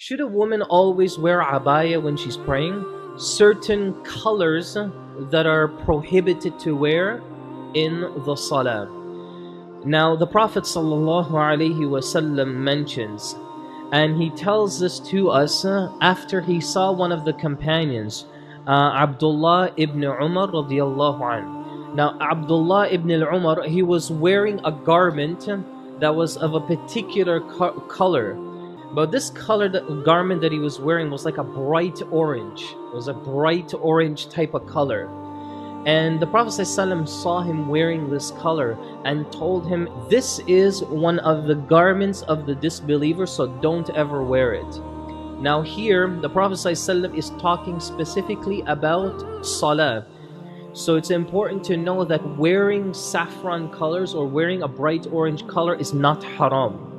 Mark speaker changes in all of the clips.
Speaker 1: Should a woman always wear abaya when she's praying? Certain colors that are prohibited to wear in the salah. Now the Prophet ﷺ mentions, and he tells this to us after he saw one of the companions, Abdullah ibn Umar radiallahu anhu. Now Abdullah ibn Umar, he was wearing a garment that was of a particular color. But this garment that he was wearing was like a bright orange. It was a bright orange type of color. And the Prophet ﷺ saw him wearing this color and told him, this is one of the garments of the disbeliever, so don't ever wear it. Now here, the Prophet ﷺ is talking specifically about salah. So it's important to know that wearing saffron colors or wearing a bright orange color is not haram.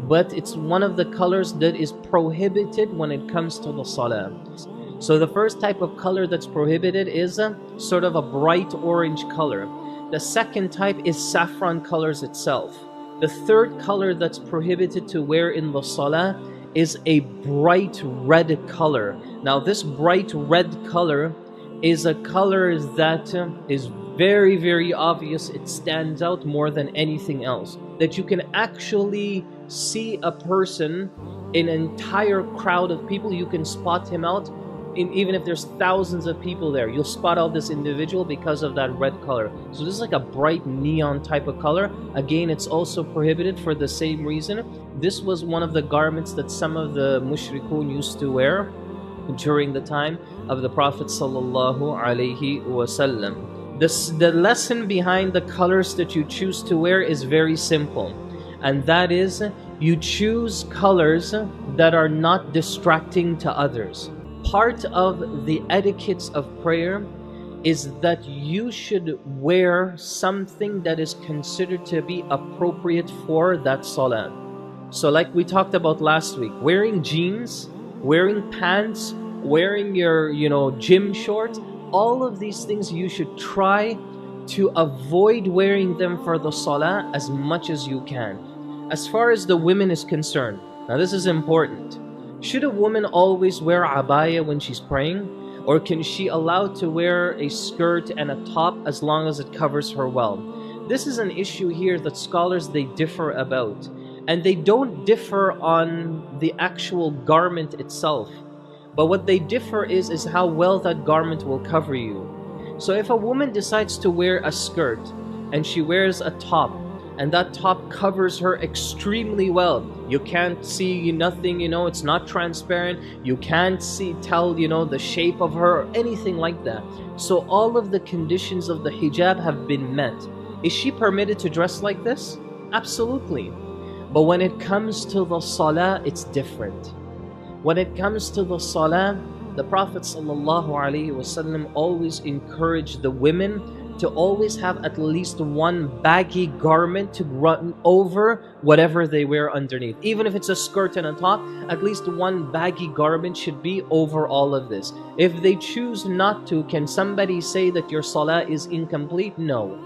Speaker 1: But it's one of the colors that is prohibited when it comes to the salah. So the first type of color that's prohibited is sort of a bright orange color. The second type is saffron colors itself. The third color that's prohibited to wear in the salah is a bright red color. Now this bright red color is a color that is very, very obvious. It stands out more than anything else. That you can actually see a person in an entire crowd of people, you can spot him out. Even if there's thousands of people there, you'll spot out this individual because of that red color. So this is like a bright neon type of color. Again, it's also prohibited for the same reason. This was one of the garments that some of the mushrikun used to wear during the time of the Prophet sallallahu alaihi wasallam. The lesson behind the colors that you choose to wear is very simple, and that is you choose colors that are not distracting to others. Part of the etiquettes of prayer is that you should wear something that is considered to be appropriate for that salah. So like we talked about last week, wearing jeans, wearing pants, wearing your gym shorts, all of these things you should try to avoid wearing them for the salah as much as you can. As far as the women is concerned, now this is important. Should a woman always wear abaya when she's praying? Or can she allowed to wear a skirt and a top as long as it covers her well? This is an issue here that scholars, they differ about. And they don't differ on the actual garment itself. But what they differ is how well that garment will cover you. So if a woman decides to wear a skirt and she wears a top, and that top covers her extremely well, you can't see nothing, it's not transparent, you can't tell the shape of her or anything like that. So all of the conditions of the hijab have been met. Is she permitted to dress like this? Absolutely. But when it comes to the salah, it's different. When it comes to the salah, the Prophet ﷺ always encouraged the women to always have at least one baggy garment to run over whatever they wear underneath. Even if it's a skirt and a top, at least one baggy garment should be over all of this. If they choose not to, can somebody say that your salah is incomplete? No.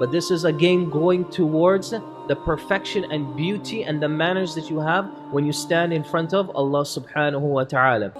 Speaker 1: But this is again going towards the perfection and beauty and the manners that you have when you stand in front of Allah subhanahu wa ta'ala.